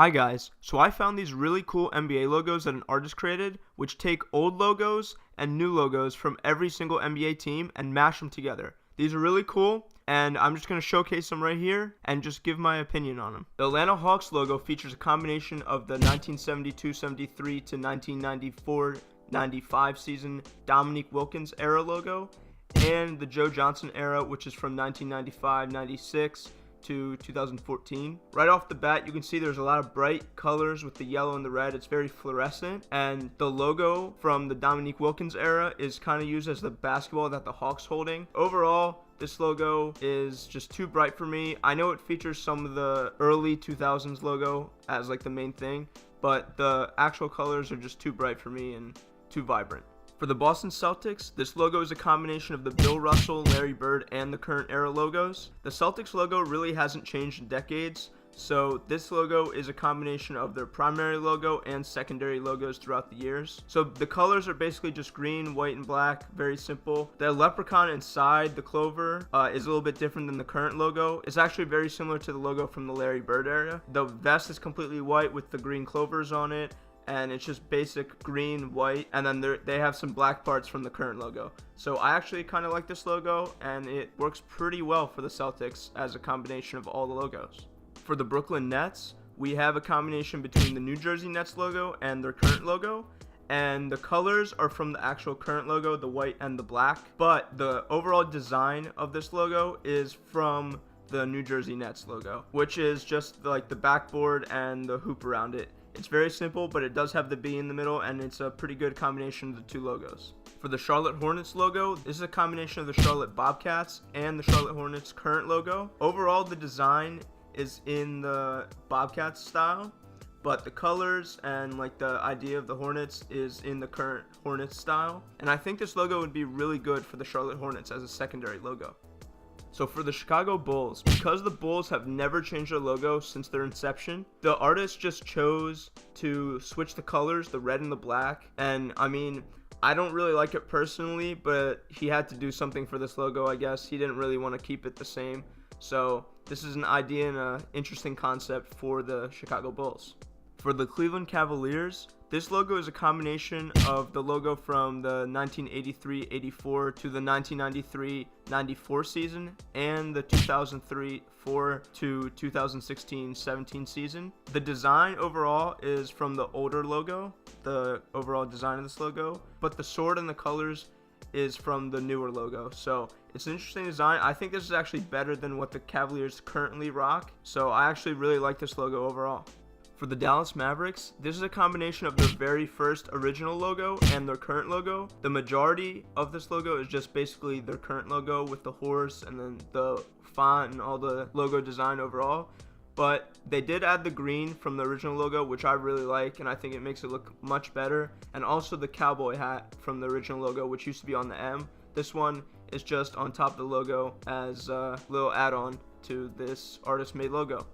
Hi guys, so I found these really cool NBA logos that an artist created, which take old logos and new logos from every single NBA team and mash them together. These are really cool, and I'm just going to showcase them right here and just give my opinion on them. The Atlanta Hawks logo features a combination of the 1972-73 to 1994-95 season Dominique Wilkins era logo and the Joe Johnson era, which is from 1995-96 to 2014. Right off the bat, you can see there's a lot of bright colors with the yellow and the red. It's very fluorescent, and the logo from the Dominique Wilkins era is kind of used as the basketball that the Hawks holding. Overall, this logo is just too bright for me. I know it features some of the early 2000s logo as like the main thing, but the actual colors are just too bright for me and too vibrant. For the Boston Celtics, this logo is a combination of the Bill Russell, Larry Bird, and the current era logos. The Celtics logo really hasn't changed in decades, so this logo is a combination of their primary logo and secondary logos throughout the years. So the colors are basically just green, white, and black, very simple. The leprechaun inside the clover is a little bit different than the current logo. It's actually very similar to the logo from the Larry Bird era. The vest is completely white with the green clovers on it, and it's just basic green, white, and then they have some black parts from the current logo. So I actually kind of like this logo, and it works pretty well for the Celtics as a combination of all the logos. For the Brooklyn Nets, we have a combination between the New Jersey Nets logo and their current logo, and the colors are from the actual current logo, the white and the black, but the overall design of this logo is from the New Jersey Nets logo, which is just like the backboard and the hoop around it. It's very simple, but it does have the B in the middle, and it's a pretty good combination of the two logos. For the Charlotte Hornets logo, this is a combination of the Charlotte Bobcats and the Charlotte Hornets current logo. Overall, the design is in the Bobcats style, but the colors and like the idea of the Hornets is in the current Hornets style. And I think this logo would be really good for the Charlotte Hornets as a secondary logo. So for the Chicago Bulls, because the Bulls have never changed their logo since their inception, the artist just chose to switch the colors, the red and the black. And I mean, I don't really like it personally, but he had to do something for this logo, I guess. He didn't really want to keep it the same. So this is an idea and an interesting concept for the Chicago Bulls. For the Cleveland Cavaliers, this logo is a combination of the logo from the 1983-84 to the 1993-94 season and the 2003-4 to 2016-17 season. The design overall is from the older logo, the overall design of this logo, but the sword and the colors is from the newer logo. So it's an interesting design. I think this is actually better than what the Cavaliers currently rock. So I actually really like this logo overall. For the Dallas Mavericks, this is a combination of their very first original logo and their current logo. The majority of this logo is just basically their current logo with the horse and then the font and all the logo design overall. But they did add the green from the original logo, which I really like, and I think it makes it look much better. And also the cowboy hat from the original logo, which used to be on the M. This one is just on top of the logo as a little add-on to this artist-made logo.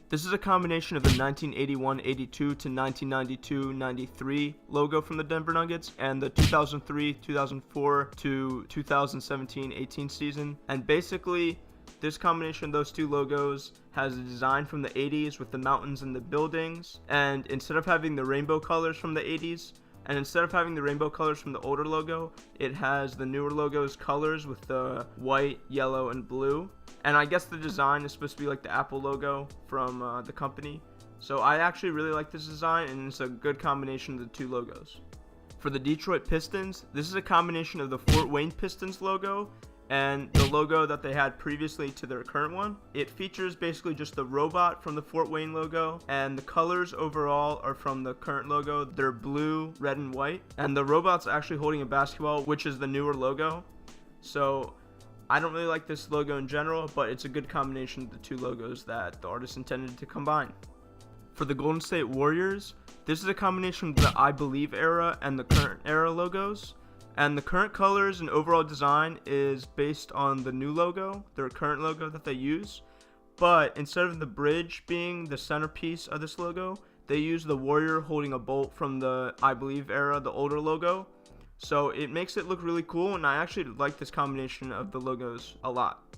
This is a combination of the 1981-82 to 1992-93 logo from the Denver Nuggets and the 2003-2004 to 2017-18 season. And basically, this combination of those two logos has a design from the 80s with the mountains and the buildings. And instead of having the rainbow colors from the 80s, and instead of having the rainbow colors from the older logo, it has the newer logo's colors with the white, yellow, and blue. And I guess the design is supposed to be like the Apple logo from the company. So I actually really like this design, and it's a good combination of the two logos. For the Detroit Pistons, this is a combination of the Fort Wayne Pistons logo and the logo that they had previously to their current one. It features basically just the robot from the Fort Wayne logo, and the colors overall are from the current logo. They're blue, red, and white, and the robot's actually holding a basketball, which is the newer logo. So I don't really like this logo in general, but it's a good combination of the two logos that the artist intended to combine. For the Golden State Warriors, this is a combination of the I Believe era and the current era logos. And the current colors and overall design is based on the new logo, their current logo that they use. But instead of the bridge being the centerpiece of this logo, they use the warrior holding a bolt from the I Believe era, the older logo. So it makes it look really cool, and I actually like this combination of the logos a lot.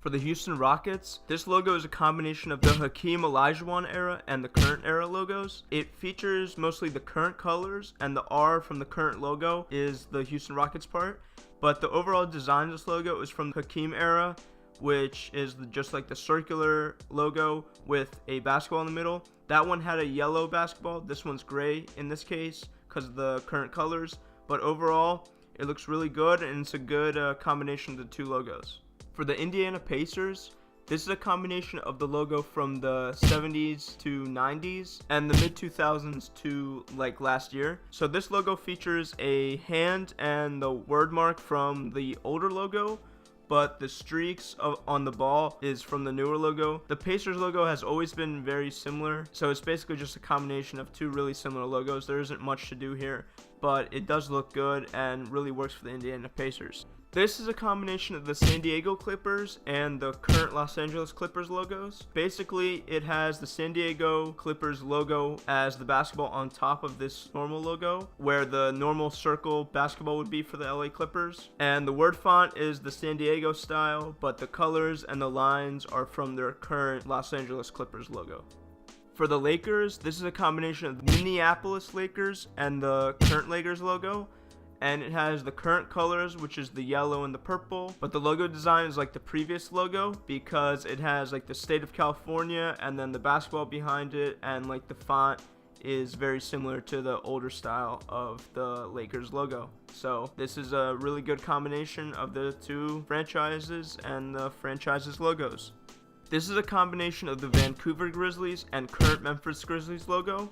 For the Houston Rockets, this logo is a combination of the Hakeem Olajuwon era and the current era logos. It features mostly the current colors, and the R from the current logo is the Houston Rockets part. But the overall design of this logo is from the Hakeem era, which is just like the circular logo with a basketball in the middle. That one had a yellow basketball. This one's gray in this case because of the current colors. But overall, it looks really good, and it's a good combination of the two logos. For the Indiana Pacers, this is a combination of the logo from the 70s to 90s and the mid 2000s to like last year. So this logo features a hand and the word mark from the older logo, but the streaks on the ball is from the newer logo. The Pacers logo has always been very similar, so it's basically just a combination of two really similar logos. There isn't much to do here, but it does look good and really works for the Indiana Pacers. This is a combination of the San Diego Clippers and the current Los Angeles Clippers logos. Basically, it has the San Diego Clippers logo as the basketball on top of this normal logo, where the normal circle basketball would be for the LA Clippers. And the word font is the San Diego style, but the colors and the lines are from their current Los Angeles Clippers logo. For the Lakers, this is a combination of the Minneapolis Lakers and the current Lakers logo. And it has the current colors, which is the yellow and the purple, but the logo design is like the previous logo because it has like the state of California and then the basketball behind it, and like the font is very similar to the older style of the Lakers logo. So this is a really good combination of the two franchises and the franchises logos. This is a combination of the Vancouver Grizzlies and current Memphis Grizzlies logo,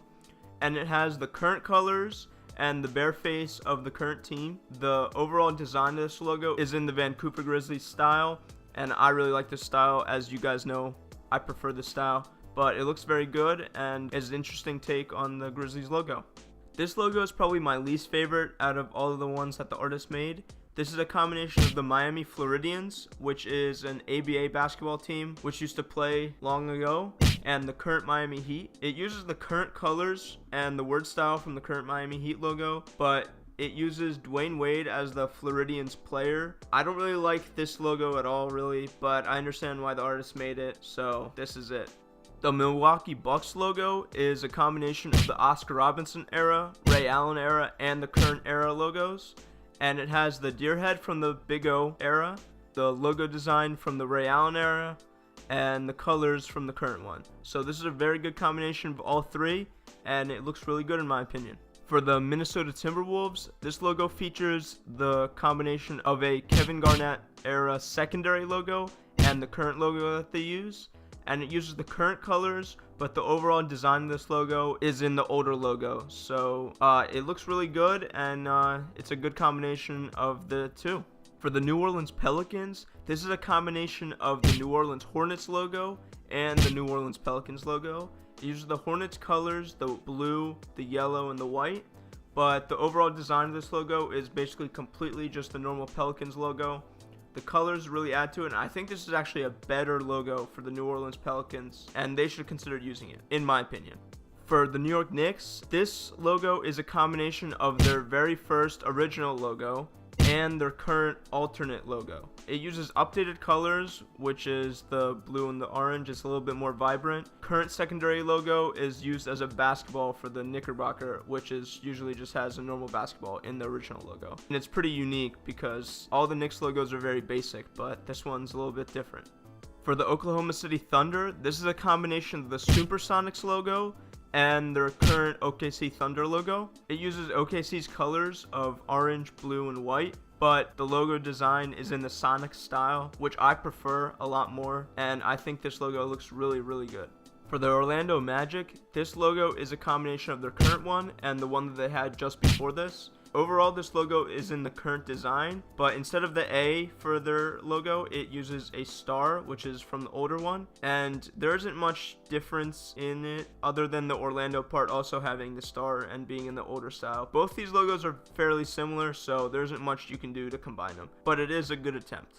and it has the current colors and the bare face of the current team. The overall design of this logo is in the Vancouver Grizzlies style, and I really like this style. As you guys know, I prefer this style, but it looks very good and is an interesting take on the Grizzlies logo. This logo is probably my least favorite out of all of the ones that the artist made. This is a combination of the Miami Floridians, which is an ABA basketball team which used to play long ago, and the current Miami Heat. It uses the current colors and the word style from the current Miami Heat logo, but it uses Dwayne Wade as the Floridians player. I don't really like this logo at all, really, but I understand why the artist made it, so this is it. The Milwaukee Bucks logo is a combination of the Oscar Robertson era, Ray Allen era, and the current era logos. And it has the deer head from the Big O era, the logo design from the Ray Allen era, and the colors from the current one. So this is a very good combination of all three, and it looks really good in my opinion. For the Minnesota Timberwolves, this logo features the combination of a Kevin Garnett era secondary logo and the current logo that they use. And it uses the current colors, but the overall design of this logo is in the older logo. So it looks really good, and it's a good combination of the two. For the New Orleans Pelicans, this is a combination of the New Orleans Hornets logo and the New Orleans Pelicans logo. It uses the Hornets colors, the blue, the yellow, and the white. But the overall design of this logo is basically completely just the normal Pelicans logo. The colors really add to it, and I think this is actually a better logo for the New Orleans Pelicans, and they should consider using it, in my opinion. For the New York Knicks, this logo is a combination of their very first original logo and their current alternate logo. It uses updated colors, which is the blue and the orange. It's a little bit more vibrant. Current secondary logo is used as a basketball for the Knickerbocker, which is usually just has a normal basketball in the original logo. And it's pretty unique because all the Knicks logos are very basic, but this one's a little bit different. For the Oklahoma City Thunder, this is a combination of the Supersonics logo and their current OKC Thunder logo. It uses OKC's colors of orange, blue, and white, but the logo design is in the Sonic style, which I prefer a lot more, and I think this logo looks really, really good. For the Orlando Magic, this logo is a combination of their current one and the one that they had just before this. Overall, this logo is in the current design, but instead of the A for their logo, it uses a star, which is from the older one. And there isn't much difference in it other than the Orlando part also having the star and being in the older style. Both these logos are fairly similar, so there isn't much you can do to combine them, but it is a good attempt.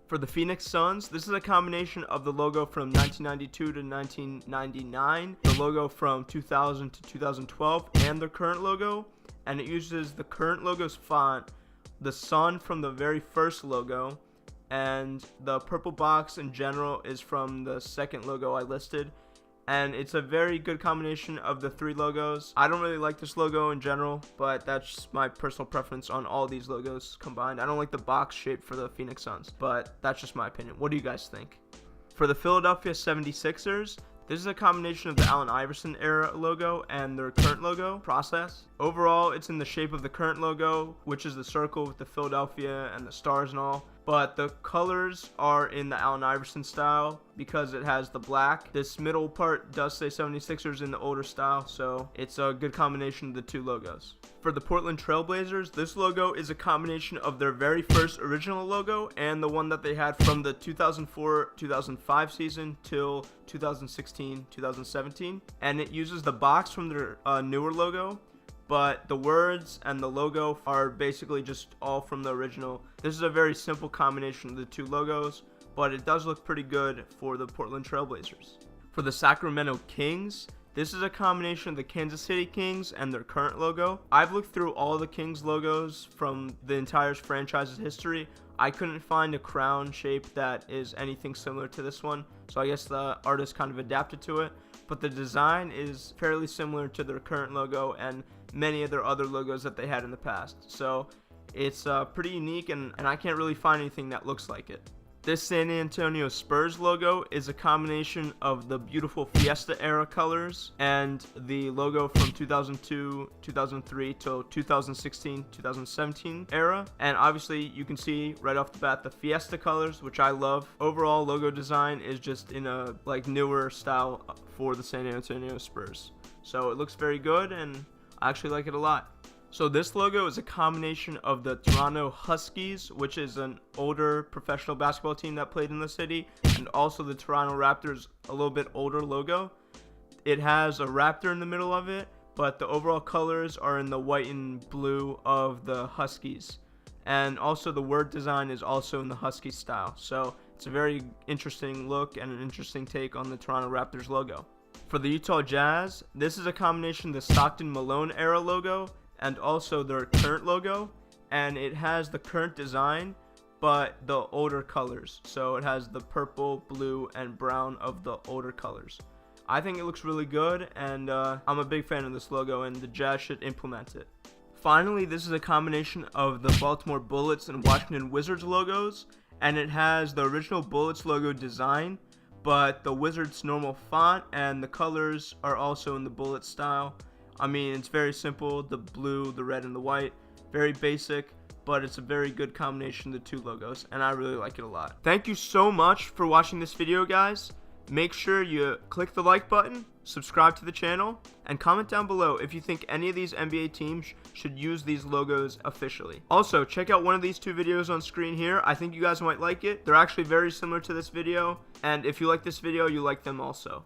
For the Phoenix Suns, this is a combination of the logo from 1992 to 1999, the logo from 2000 to 2012, and their current logo. And it uses the current logo's font, the sun from the very first logo, and the purple box in general is from the second logo I listed. And it's a very good combination of the three logos. I don't really like this logo in general, but that's my personal preference on all these logos combined. I don't like the box shape for the Phoenix Suns, but that's just my opinion. What do you guys think? For the Philadelphia 76ers, this is a combination of the Allen Iverson era logo and their current logo process. Overall, it's in the shape of the current logo, which is the circle with the Philadelphia and the stars and all. But the colors are in the Allen Iverson style because it has the black. This middle part does say 76ers in the older style, so it's a good combination of the two logos. For the Portland Trail Blazers, this logo is a combination of their very first original logo and the one that they had from the 2004-2005 season till 2016-2017. And it uses the box from their newer logo, but the words and the logo are basically just all from the original. This is a very simple combination of the two logos, but it does look pretty good for the Portland Trail Blazers. For the Sacramento Kings, this is a combination of the Kansas City Kings and their current logo. I've looked through all the Kings logos from the entire franchise's history. I couldn't find a crown shape that is anything similar to this one, so I guess the artist kind of adapted to it. But the design is fairly similar to their current logo and many of their other logos that they had in the past. So it's pretty unique, and I can't really find anything that looks like it. This San Antonio Spurs logo is a combination of the beautiful Fiesta era colors and the logo from 2002, 2003 till 2016, 2017 era. And obviously you can see right off the bat the Fiesta colors, which I love. Overall logo design is just in a newer style for the San Antonio Spurs. So it looks very good and I actually like it a lot. So this logo is a combination of the Toronto Huskies, which is an older professional basketball team that played in the city, and also the Toronto Raptors, a little bit older logo. It has a raptor in the middle of it, but the overall colors are in the white and blue of the Huskies. And also the word design is also in the Husky style. So it's a very interesting look and an interesting take on the Toronto Raptors logo. For the Utah Jazz, this is a combination of the Stockton Malone era logo and also their current logo, and it has the current design but the older colors. So it has the purple, blue, and brown of the older colors. I think it looks really good, and I'm a big fan of this logo, and the Jazz should implement it. Finally, this is a combination of the Baltimore Bullets and Washington Wizards logos, and it has the original Bullets logo design, but the Wizards normal font and the colors are also in the Bullet style. I mean, it's very simple, the blue, the red, and the white. Very basic, but it's a very good combination of the two logos, and I really like it a lot. Thank you so much for watching this video, guys. Make sure you click the like button, subscribe to the channel, and comment down below if you think any of these NBA teams should use these logos officially. Also, check out one of these two videos on screen here. I think you guys might like it. They're actually very similar to this video, and if you like this video, you like them also.